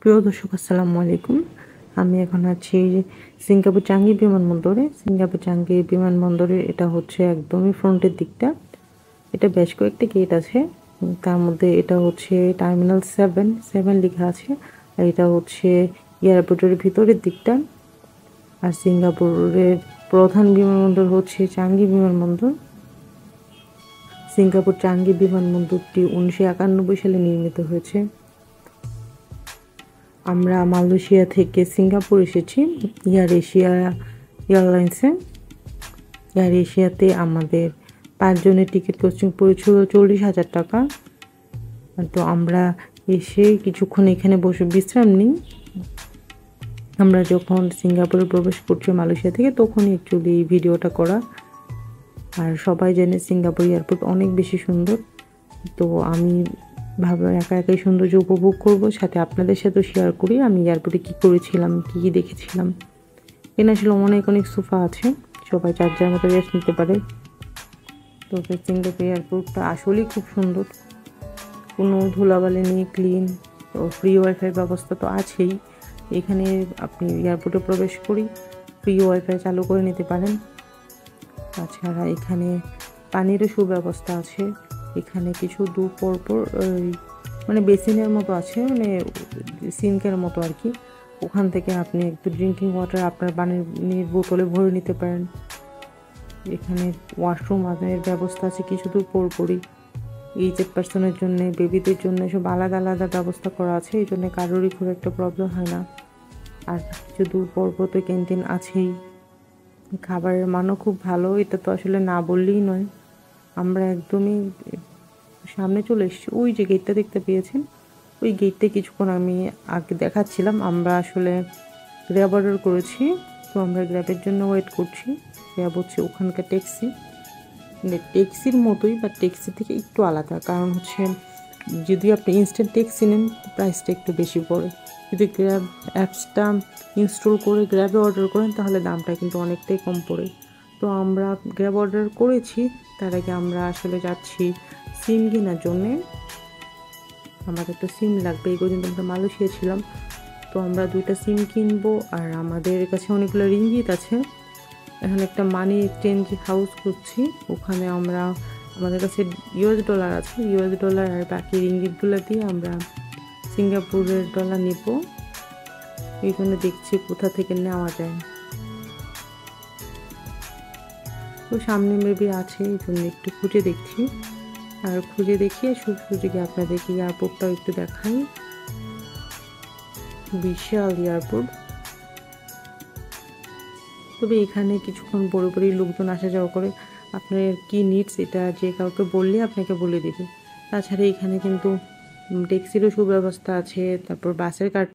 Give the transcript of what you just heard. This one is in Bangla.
প্রিয় দর্শক আসসালামু আলাইকুম। আমি এখন আছি সিঙ্গাপুর চাঙ্গি বিমানবন্দরে। সিঙ্গাপুর চাঙ্গি বিমানবন্দরের এটা হচ্ছে একদমই ফ্রন্টের দিকটা। এটা বেশ কয়েকটি গেট আছে। তার মধ্যে এটা হচ্ছে টার্মিনাল 7 লেখা আছে। আর এটা হচ্ছে এয়ারপোর্টের ভিতরের দিকটা। আর সিঙ্গাপুরের প্রধান বিমানবন্দর হচ্ছে চাঙ্গি বিমানবন্দর। সিঙ্গাপুর চাঙ্গি বিমানবন্দরটি 1991 সালে নির্মিত হয়েছে। আমরা মালয়েশিয়া থেকে সিঙ্গাপুর এসেছি এয়ার এশিয়া এয়ারলাইন্সে। এয়ার এশিয়াতে আমাদের 5 জনের টিকিট কস্টিং পড়েছিল 40,000 টাকা। তো আমরা এসে কিছুক্ষণ এখানে বসে বিশ্রাম নিই। আমরা যখন সিঙ্গাপুরে প্রবেশ করছি মালয়েশিয়া থেকে তখনই অ্যাকচুয়ালি এই ভিডিওটা করা। আর সবাই জানে সিঙ্গাপুর এয়ারপোর্ট অনেক বেশি সুন্দর। তো আমি ভাবলাম একা একাই সৌন্দর্য উপভোগ করব, সাথে আপনাদের সাথেও শেয়ার করি আমি এয়ারপোর্টে কী করেছিলাম, কী দেখেছিলাম। এখানে আসলে অনেক সোফা আছে, সবাই যার যার মতো রেস্ট নিতে পারে। তো সিঙ্গাপুর এয়ারপোর্টটা আসলেই খুব সুন্দর, কোনো ধুলাবালি নেই, ক্লিন। তো ফ্রি ওয়াইফাই ব্যবস্থা তো আছেই। এখানে আপনি এয়ারপোর্টে প্রবেশ করি ফ্রি ওয়াইফাই চালু করে নিতে পারেন। তাছাড়া এখানে পানিরও সুব্যবস্থা আছে। এখানে কিছু দূর পরপর মানে বেসিনের মতো আছে, মানে সিঙ্কের মতো আর কি। ওখান থেকে আপনি একটু ড্রিঙ্কিং ওয়াটার আপনার পানির বোতলে ভরে নিতে পারেন। এখানে ওয়াশরুম আদায়ের ব্যবস্থা আছে কিছু দূর পরপরই। এইজেড পার্সনের জন্য, বেবিদের জন্য সব আলাদা আলাদা ব্যবস্থা করা আছে, এই জন্য কারোরই খুব একটা প্রবলেম হয় না। আর কিছু দূর পরপর তো ক্যান্টিন আছেই। খাবারের মানও খুব ভালো, এটা তো আসলে না বললেই নয়। আমরা একদমই সামনে চলে এসেছি, ওই যে গেটটা দেখতে পেয়েছেন, ওই গেটটা কিছুক্ষণ আমি আগে দেখাচ্ছিলাম। আমরা আসলে গ্র্যাব অর্ডার করেছি, তো আমরা গ্র্যাবের জন্য ওয়েট করছি। গ্র্যাব হচ্ছে ওখানকার ট্যাক্সি, মানে ট্যাক্সির মতোই বা ট্যাক্সি থেকে একটু আলাদা। কারণ হচ্ছে যদি আপনি ইনস্ট্যান্ট ট্যাক্সি নেন প্রাইসটা একটু বেশি পড়ে, যদি গ্র্যাব অ্যাপসটা ইনস্টল করে গ্র্যাবে অর্ডার করেন তাহলে দামটা কিন্তু অনেকটাই কম পড়ে। তো আমরা গ্র্যাব অর্ডার করেছি, তার আগে আমরা আসলে যাচ্ছি সিম কেনার জন্যে। আমাদের তো সিম লাগবে, এই পর্যন্ত আমরা মালয়েশিয়া ছিলাম, তো আমরা 2টা সিম কিনবো। আর আমাদের কাছে অনেকগুলো রিঙ্গিত আছে। এখন একটা মানি এক্সচেঞ্জ হাউস করছি, ওখানে আমাদের কাছে ইউএস ডলার আছে, ইউএস ডলার আর বাকি রিঙ্গিতগুলো দিয়ে আমরা সিঙ্গাপুরের ডলার নিব। এই জন্য দেখছি কোথা থেকে নেওয়া যায়। তো সামনে মেবি আছে, এই জন্য একটু খুঁজে দেখছি। আর খুঁজে দেখিয়ে সুযোগে আপনাদেরকে এয়ারপোর্টটাও একটু দেখাই। বিশাল এয়ারপোর্ট। তবে এখানে কিছুক্ষণ পরে লোকজন আসা যাওয়া করে। আপনার কি নিডস এটা যে কাউকে বললে আপনাকে বলে দেবে। তাছাড়া এখানে কিন্তু ট্যাক্সিরও সুব্যবস্থা আছে, তারপর বাসের কার্ড